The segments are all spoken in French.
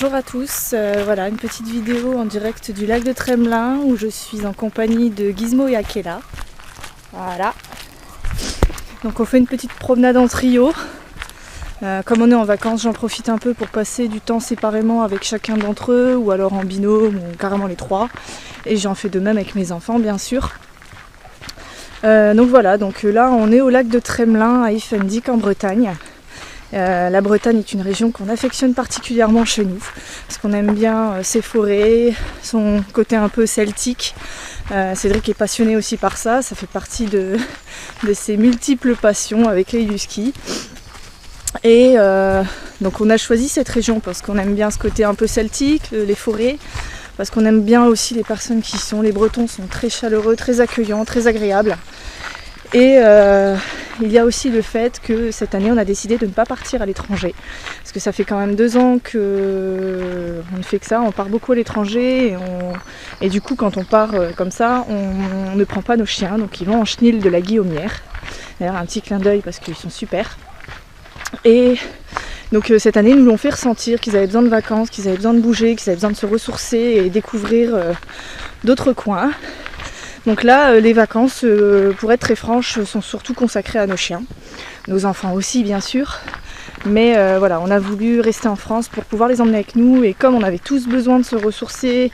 Bonjour à tous, voilà une petite vidéo en direct du lac de Tremelin où je suis en compagnie de Gizmo et Akela. Voilà. Donc on fait une petite promenade en trio. Comme on est en vacances, j'en profite un peu pour passer du temps séparément avec chacun d'entre eux ou alors en binôme ou carrément les trois. Et j'en fais de même avec mes enfants bien sûr. Donc voilà, donc là on est au lac de Tremelin à Iffendic en Bretagne. La Bretagne est une région qu'on affectionne particulièrement chez nous parce qu'on aime bien ses forêts, son côté un peu celtique. Cédric est passionné aussi par ça, ça fait partie de ses multiples passions avec les huskies. Et donc on a choisi cette région parce qu'on aime bien ce côté un peu celtique, les forêts, parce qu'on aime bien aussi les personnes qui sont, les Bretons sont très chaleureux, très accueillants, très agréables. Et il y a aussi le fait que cette année on a décidé de ne pas partir à l'étranger parce que ça fait quand même 2 ans qu'on ne fait que ça, on part beaucoup à l'étranger et du coup quand on part comme ça on ne prend pas nos chiens, donc ils vont en chenil de la Guillaumière. D'ailleurs un petit clin d'œil parce qu'ils sont super. Et donc cette année ils nous l'ont fait ressentir qu'ils avaient besoin de vacances, qu'ils avaient besoin de bouger, qu'ils avaient besoin de se ressourcer et découvrir d'autres coins. Donc là, les vacances, pour être très franche, sont surtout consacrées à nos chiens. Nos enfants aussi, bien sûr. Mais voilà, on a voulu rester en France pour pouvoir les emmener avec nous. Et comme on avait tous besoin de se ressourcer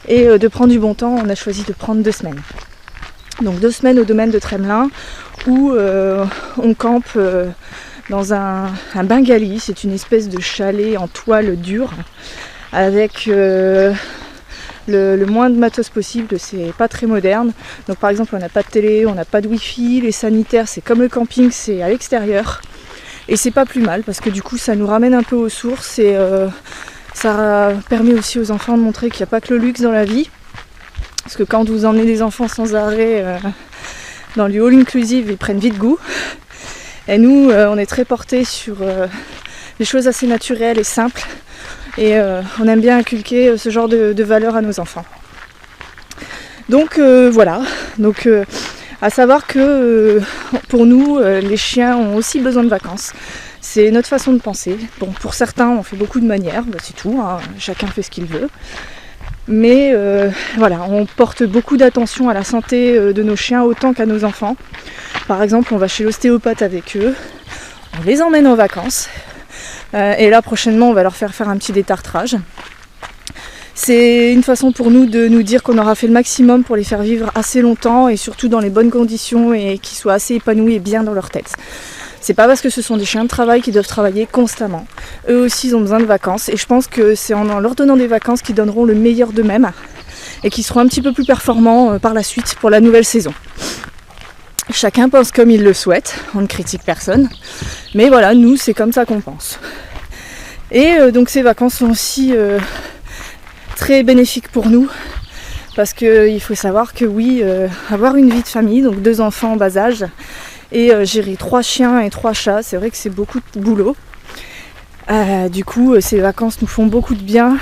et de prendre du bon temps, on a choisi de prendre 2 semaines. Donc 2 semaines au domaine de Tremelin où on campe dans un bengali. C'est une espèce de chalet en toile dure avec... le moins de matos possible, c'est pas très moderne. Donc par exemple on n'a pas de télé, on n'a pas de wifi, les sanitaires c'est comme le camping, c'est à l'extérieur. Et c'est pas plus mal parce que du coup ça nous ramène un peu aux sources et ça permet aussi aux enfants de montrer qu'il n'y a pas que le luxe dans la vie. Parce que quand vous emmenez des enfants sans arrêt dans du all inclusive, ils prennent vite goût. Et nous on est très portés sur des choses assez naturelles et simples. Et on aime bien inculquer ce genre de valeurs à nos enfants. Donc voilà, donc à savoir que pour nous, les chiens ont aussi besoin de vacances. C'est notre façon de penser. Bon, pour certains, on fait beaucoup de manières, bah, c'est tout, hein, chacun fait ce qu'il veut. Mais voilà, on porte beaucoup d'attention à la santé de nos chiens autant qu'à nos enfants. Par exemple, on va chez l'ostéopathe avec eux, on les emmène en vacances. Et là prochainement on va leur faire un petit détartrage. C'est une façon pour nous de nous dire qu'on aura fait le maximum pour les faire vivre assez longtemps et surtout dans les bonnes conditions et qu'ils soient assez épanouis et bien dans leur tête. C'est pas parce que ce sont des chiens de travail qui doivent travailler constamment. Eux aussi ils ont besoin de vacances et je pense que c'est en leur donnant des vacances qu'ils donneront le meilleur d'eux-mêmes et qu'ils seront un petit peu plus performants par la suite pour la nouvelle saison. Chacun pense comme il le souhaite, on ne critique personne, mais voilà, nous c'est comme ça qu'on pense. Et donc ces vacances sont aussi très bénéfiques pour nous, parce qu'il faut savoir que oui, avoir une vie de famille, donc 2 enfants en bas âge, et gérer 3 chiens et 3 chats, c'est vrai que c'est beaucoup de boulot. Du coup, ces vacances nous font beaucoup de bien,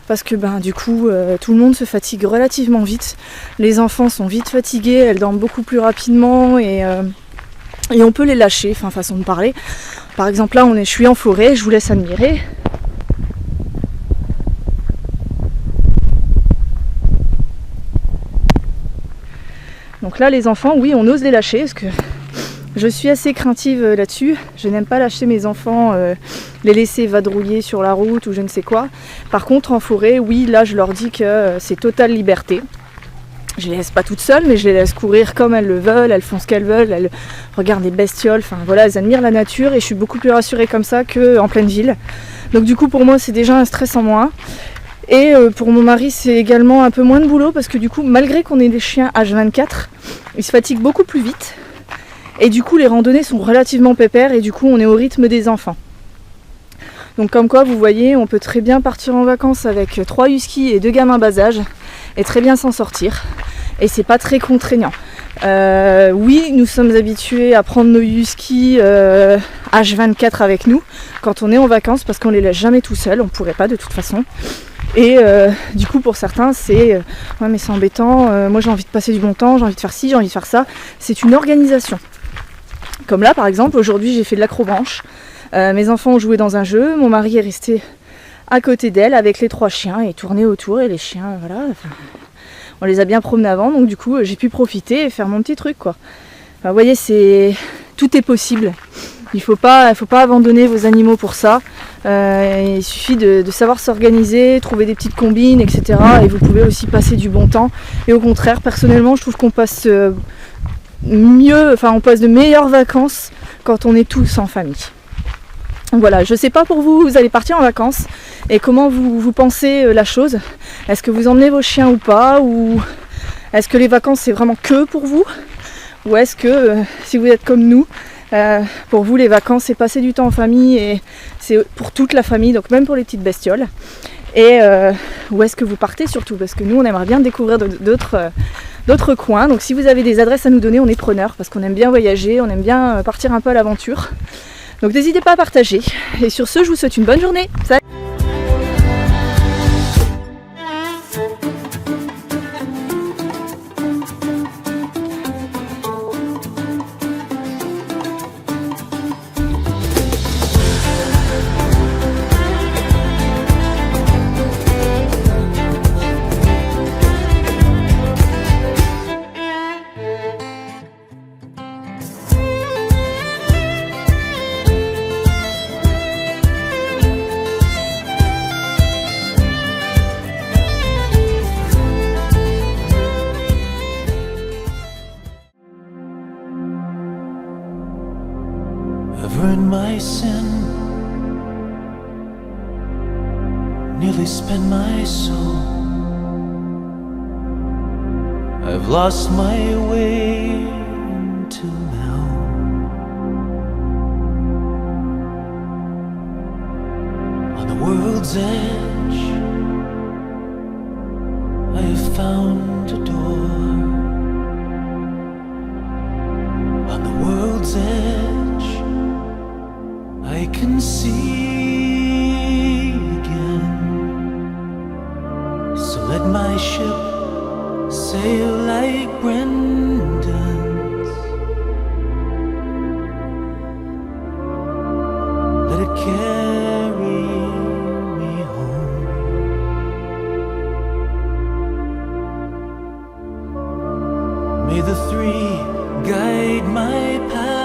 parce que du coup tout le monde se fatigue relativement vite. Les enfants sont vite fatigués, elles dorment beaucoup plus rapidement et on peut les lâcher, enfin façon de parler. Par exemple là je suis en forêt, je vous laisse admirer. Donc là les enfants, oui on ose les lâcher parce que je suis assez craintive là-dessus. Je n'aime pas lâcher mes enfants, les laisser vadrouiller sur la route ou je ne sais quoi. Par contre en forêt, oui, là je leur dis que c'est totale liberté. Je les laisse pas toutes seules, mais je les laisse courir comme elles le veulent, elles font ce qu'elles veulent, elles regardent les bestioles, enfin voilà, elles admirent la nature et je suis beaucoup plus rassurée comme ça qu'en pleine ville. Donc du coup pour moi c'est déjà un stress en moins. Et pour mon mari c'est également un peu moins de boulot parce que du coup malgré qu'on ait des chiens H24, ils se fatiguent beaucoup plus vite. Et du coup les randonnées sont relativement pépères et du coup on est au rythme des enfants. Donc comme quoi vous voyez on peut très bien partir en vacances avec 3 huskies et 2 gamins bas âge et très bien s'en sortir. Et c'est pas très contraignant. Oui nous sommes habitués à prendre nos huskies H24 avec nous quand on est en vacances parce qu'on les laisse jamais tout seuls, on pourrait pas de toute façon. Et du coup pour certains c'est ouais mais c'est embêtant, moi j'ai envie de passer du bon temps, j'ai envie de faire ci, j'ai envie de faire ça. C'est une organisation. Comme là par exemple, aujourd'hui j'ai fait de l'acrobranche. Mes enfants ont joué dans un jeu, mon mari est resté à côté d'elle avec les 3 chiens et tourner autour et les chiens, voilà. Enfin, on les a bien promenés avant, donc du coup j'ai pu profiter et faire mon petit truc quoi. Enfin, vous voyez, tout est possible. Il faut pas abandonner vos animaux pour ça. Il suffit de savoir s'organiser, trouver des petites combines, etc. Et vous pouvez aussi passer du bon temps. Et au contraire, personnellement, je trouve qu'on passe on passe de meilleures vacances quand on est tous en famille. Donc voilà, je sais pas pour vous, vous allez partir en vacances et comment vous pensez la chose. Est-ce que vous emmenez vos chiens ou pas, ou est-ce que les vacances c'est vraiment que pour vous, ou est-ce que si vous êtes comme nous, pour vous les vacances c'est passer du temps en famille et c'est pour toute la famille, donc même pour les petites bestioles. Et où est-ce que vous partez surtout, parce que nous on aimerait bien découvrir d'autres coins. Donc si vous avez des adresses à nous donner, on est preneurs parce qu'on aime bien voyager, on aime bien partir un peu à l'aventure. Donc n'hésitez pas à partager. Et sur ce, je vous souhaite une bonne journée. Salut! I've earned my sin, nearly spent my soul. I've lost my way until now. On the world's edge, I have found a door. On the world's edge, I can see again. So let my ship sail like Brendan's. Let it carry me home. May the three guide my passage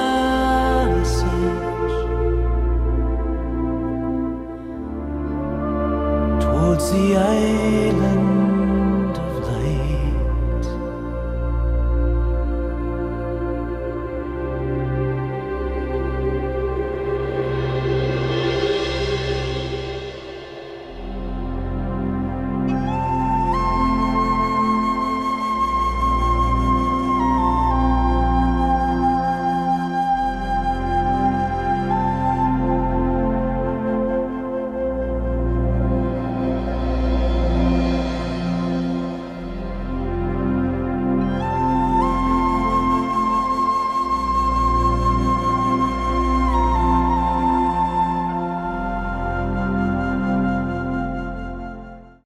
towards the island